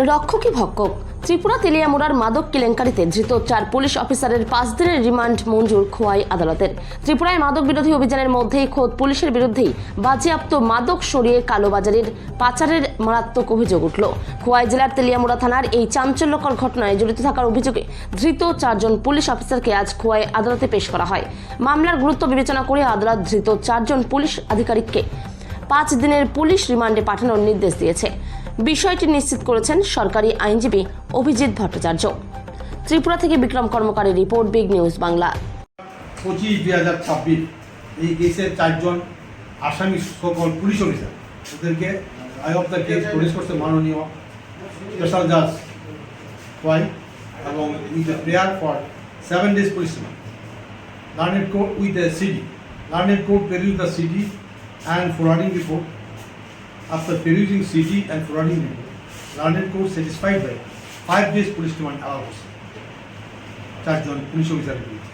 রক্ষকই ভক্ষক। ত্রিপুরা তেলিয়ামুড়ার মাদক কেলেঙ্কারিতে ধৃত 4 পুলিশ অফিসারের 5 দিনের রিমান্ড মঞ্জুর খোয়াই আদালতের। ত্রিপুরায় মাদক বিরোধী অভিযানের মধ্যেই খোদ পুলিশের বিরুদ্ধেই বাজেয়াপ্ত মাদক সরিয়ে কালোবাজারের পাচারের মারাত্মক অভিযোগ উঠল। খোয়াই জেলার তেলিয়ামুড়া থানার এই চাঞ্চল্যকর ঘটনায় জড়িত থাকার অভিযোগে ধৃত 4 জন পুলিশ অফিসারকে আজ খোয়াই আদালতে পেশ করা হয়। মামলার গুরুত্ব বিবেচনা করে আদালত ধৃত 4 জন পুলিশ আধিকারিককে 5 দিনের পুলিশ রিমান্ডে পাঠানোর নির্দেশ দিয়েছে। বিষয়টি নিশ্চিত করেছেন সরকারি আইনজীবী অভিজিৎ ভট্টাচার্য। ত্রিপুরা থেকে বিক্রম কর্মকারের রিপোর্ট, বিগ নিউজ বাংলা। 25/2026 এই কেসের 4 জন আসামি সকল পুলিশ অফিসার, ওদেরকে I of the case police করছে মাননীয় স্পেশাল জাজ খোয়াই এবং with a prayer for 7 days police remand. Learned court with a CD. Learned court perused the CD and forwarding report. After perusing CD and forwarding report, Learned court satisfied by 5 days police remand allowed. 4 John police অফিসারের বিরুদ্ধে।